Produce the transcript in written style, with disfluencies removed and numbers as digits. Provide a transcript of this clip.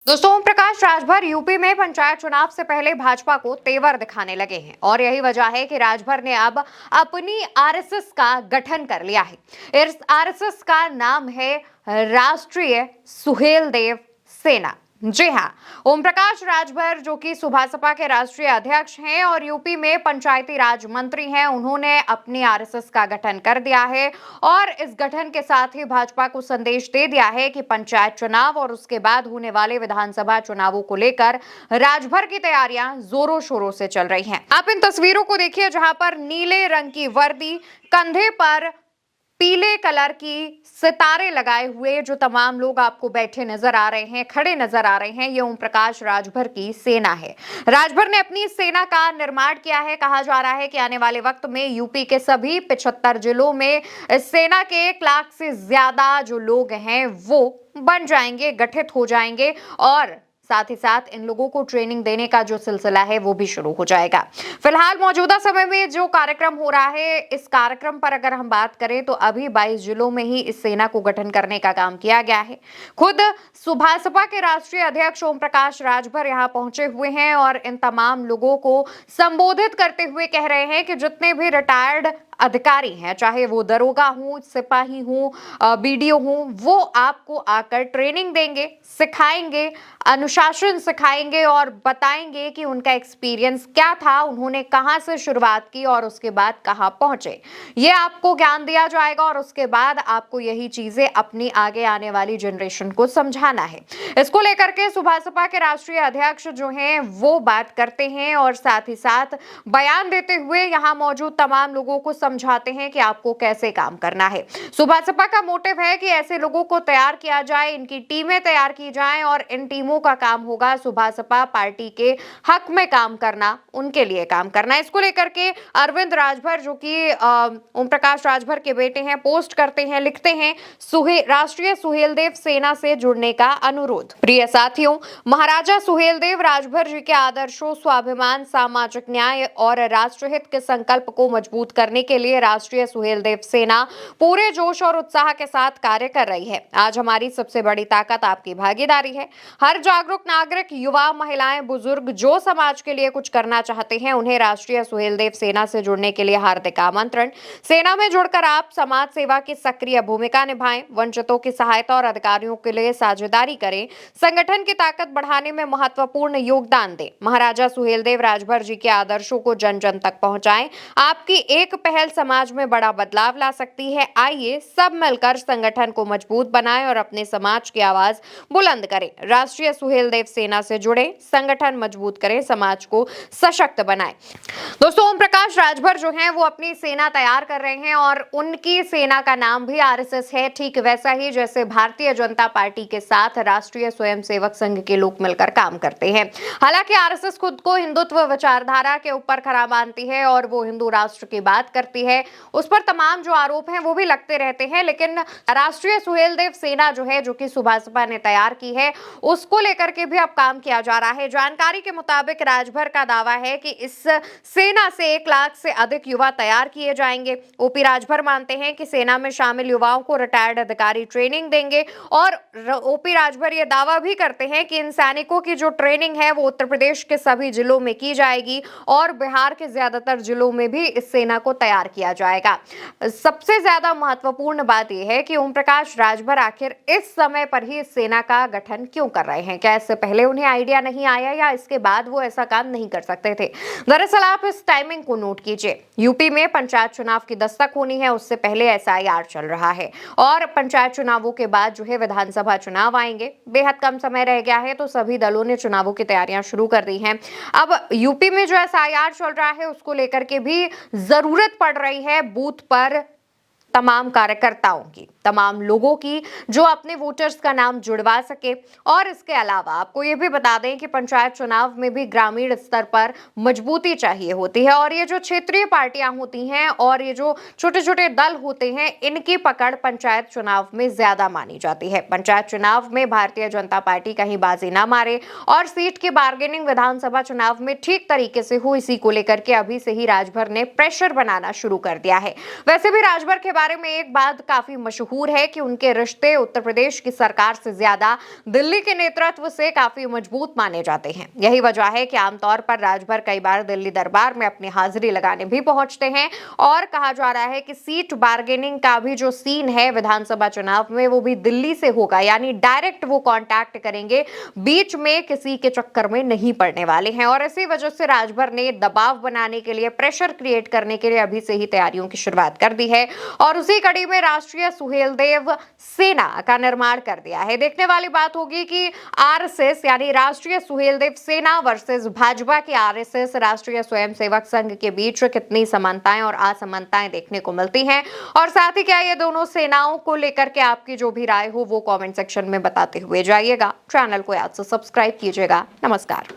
दोस्तों, ओम प्रकाश राजभर यूपी में पंचायत चुनाव से पहले भाजपा को तेवर दिखाने लगे हैं और यही वजह है कि राजभर ने अब अपनी आरएसएस का गठन कर लिया है। इस आरएसएस का नाम है राष्ट्रीय सुहेलदेव सेना। जी हाँ, ओम प्रकाश राजभर जो कि सुभासपा के राष्ट्रीय अध्यक्ष हैं और यूपी में पंचायती राज मंत्री हैं, उन्होंने अपनी आरएसएस का गठन कर दिया है और इस गठन के साथ ही भाजपा को संदेश दे दिया है कि पंचायत चुनाव और उसके बाद होने वाले विधानसभा चुनावों को लेकर राजभर की तैयारियां जोरों शोरों से चल रही हैं। आप इन तस्वीरों को देखिए जहां पर नीले रंग की वर्दी, कंधे पर पीले कलर की सितारे लगाए हुए जो तमाम लोग आपको बैठे नजर आ रहे हैं, खड़े नजर आ रहे हैं, ये ओम प्रकाश राजभर की सेना है। राजभर ने अपनी सेना का निर्माण किया है। कहा जा रहा है कि आने वाले वक्त में यूपी के सभी 75 जिलों में सेना के 1 लाख से ज्यादा जो लोग हैं वो बन जाएंगे, गठित हो जाएंगे और साथ ही साथ इन लोगों को ट्रेनिंग देने का जो सिलसिला है वो भी शुरू हो जाएगा। फिलहाल मौजूदा समय में जो कार्यक्रम हो रहा है, इस कार्यक्रम पर अगर हम बात करें तो अभी 22 जिलों में ही इस सेना को गठन करने का काम किया गया है। खुद सुभासपा के राष्ट्रीय अध्यक्ष ओम प्रकाश राजभर यहाँ पहुंचे हुए हैं और इन तमाम लोगों को संबोधित करते हुए कह रहे हैं कि जितने भी रिटायर्ड अधिकारी हैं, चाहे वो दरोगा हों, सिपाही हों, बीडीओ हों, वो आपको आकर ट्रेनिंग देंगे, सिखाएंगे, अनुशासन सिखाएंगे और बताएंगे कि उनका एक्सपीरियंस क्या था, उन्होंने कहां से शुरुआत की और उसके बाद कहां पहुंचे। ये आपको ज्ञान दिया जाएगा और उसके बाद आपको यही चीजें अपनी आगे आने वाली जनरेशन को समझाना है। इसको लेकर के सुभासपा के राष्ट्रीय अध्यक्ष जो हैं वो बात करते हैं और साथ ही साथ बयान देते हुए यहाँ मौजूद तमाम लोगों को समझाते हैं कि आपको कैसे काम करना है। सुभासपा का मोटिव है कि ऐसे लोगों को तैयार किया जाए, इनकी टीमें तैयार की जाएं और इन टीमों का काम होगा सुभासपा पार्टी के हक में काम करना, उनके लिए काम करना। इसको लेकर के अरविंद राजभर जो कि ओम प्रकाश राजभर के बेटे हैं, पोस्ट करते हैं, लिखते हैं, राष्ट्रीय सुहेलदेव सेना से जुड़ने का अनुरोध। प्रिय साथियों, महाराजा सुहेलदेव राजभर जी के आदर्शों, स्वाभिमान, सामाजिक न्याय और राष्ट्रहित के संकल्प को मजबूत करने के लिए राष्ट्रीय सुहेलदेव सेना पूरे जोश और उत्साह के साथ कार्य कर रही है। आज हमारी सबसे बड़ी ताकत आपकी भागीदारी है। हर जागरूक नागरिक, युवा, महिलाएं, बुजुर्ग जो समाज के लिए कुछ करना चाहते हैं, उन्हें राष्ट्रीय सुहेलदेव सेना से जुड़ने के लिए हार्दिक आमंत्रण। सेना में जुड़कर आप समाज सेवा की सक्रिय भूमिका निभाएं, वंचितों की सहायता और अधिकारियों के लिए साझेदारी करें, संगठन की ताकत बढ़ाने में महत्वपूर्ण योगदान दें। महाराजा सुहेलदेव राजभर जी के आदर्शों को जन जन तक पहुंचाएं। आपकी एक पहल समाज में बड़ा बदलाव ला सकती है। आइए सब मिलकर संगठन को मजबूत बनाएं और अपने समाज की आवाज बुलंद करें। राष्ट्रीय सुहेलदेव सेना से जुड़े, संगठन मजबूत करें, समाज को सशक्त बनाएं। दोस्तों, ओम प्रकाश राजभर जो हैं वो अपनी सेना तैयार कर रहे हैं और उनकी सेना का नाम भी आरएसएस है, ठीक वैसा ही जैसे भारतीय जनता पार्टी के साथ राष्ट्रीय स्वयंसेवक संघ के लोग मिलकर काम करते हैं। हालांकि आरएसएस खुद को हिंदुत्व विचारधारा के ऊपर खरा मानती है और वो हिंदू राष्ट्र की बात करती है, उस पर तमाम जो आरोप हैं वो भी लगते रहते हैं, लेकिन राष्ट्रीय सुहेलदेव सेना जो है, जो कि सुभासपा ने तैयार की है, उसको लेकर के भी अब काम किया जा रहा है। जानकारी के मुताबिक राजभर का दावा है कि इस सेना से 1 लाख से अधिक युवा तैयार किए जाएंगे। ओपी राजभर मानते हैं कि सेना में शामिल युवाओं को रिटायर्ड अधिकारी ट्रेनिंग देंगे और ओपी राजभर ये दावा भी करते हैं कि इन सैनिकों की जो ट्रेनिंग है वो उत्तर प्रदेश के सभी जिलों में की जाएगी और बिहार के ज्यादातर जिलों में भी इस सेना को तैयार किया जाएगा। सबसे ज्यादा महत्वपूर्ण बात यह है कि ओम प्रकाश राजभर आखिर इस समय पर ही इस सेना का गठन क्यों कर रहे हैं? क्या इससे पहले उन्हें आइडिया नहीं आया या इसके बाद वो ऐसा काम नहीं कर सकते थे? दरअसल आप इस टाइमिंग को नोट कीजिए। यूपी में पंचायत चुनाव की दस्तक होनी है, उससे पहले एसआईआर चल रहा है और पंचायत चुनावों के बाद जो है विधानसभा चुनाव आएंगे। बेहद कम समय रह गया है तो सभी दलों ने चुनावों की तैयारियां शुरू कर दी हैं। अब यूपी में जो एसआईआर चल रहा है उसको लेकर के भी जरूरत पड़ रही है बूथ पर तमाम कार्यकर्ताओं की, तमाम लोगों की जो अपने वोटर्स का नाम जुड़वा सके। और इसके अलावा आपको ये भी बता दें कि पंचायत चुनाव में भी ग्रामीण स्तर पर मजबूती चाहिए होती है और ये जो क्षेत्रीय पार्टियां होती हैं और ये जो छोटे छोटे दल होते हैं, इनकी पकड़ पंचायत चुनाव में ज्यादा मानी जाती है। पंचायत चुनाव में भारतीय जनता पार्टी कहीं बाजी ना मारे और सीट की बार्गेनिंग विधानसभा चुनाव में ठीक तरीके से हो, इसी को लेकर के अभी से ही राजभर ने प्रेशर बनाना शुरू कर दिया है। वैसे भी राजभर के बारे में एक बात काफी मशहूर है कि उनके रिश्ते उत्तर प्रदेश की सरकार से ज्यादा दिल्ली के नेतृत्व से काफी मजबूत माने जाते हैं। यही वजह है कि आमतौर पर राजभर कई बार दिल्ली दरबार में अपनी हाजिरी लगाने भी पहुंचते हैं और कहा जा रहा है कि सीट बार्गेनिंग का भी जो सीन है विधानसभा चुनाव में वो भी दिल्ली से होगा, यानी डायरेक्ट वो कांटेक्ट करेंगे, बीच में किसी के चक्कर में नहीं पड़ने वाले हैं। और इसी वजह से राजभर ने दबाव बनाने के लिए, प्रेशर क्रिएट करने के लिए अभी से ही तैयारियों की शुरुआत कर दी है और उसी कड़ी में राष्ट्रीय सुहेलदेव सेना का निर्माण कर दिया है। देखने वाली बात होगी कि आरएसएस यानी राष्ट्रीय सुहेलदेव सेना वर्सेस भाजपा की आरएसएस राष्ट्रीय स्वयंसेवक संघ के बीच कितनी समानताएं और असमानताएं देखने को मिलती हैं, और साथ ही क्या ये दोनों सेनाओं को लेकर के आपकी जो भी राय हो वो कमेंट सेक्शन में बताते हुए जाइएगा। चैनल को याद से सब्सक्राइब कीजिएगा। नमस्कार।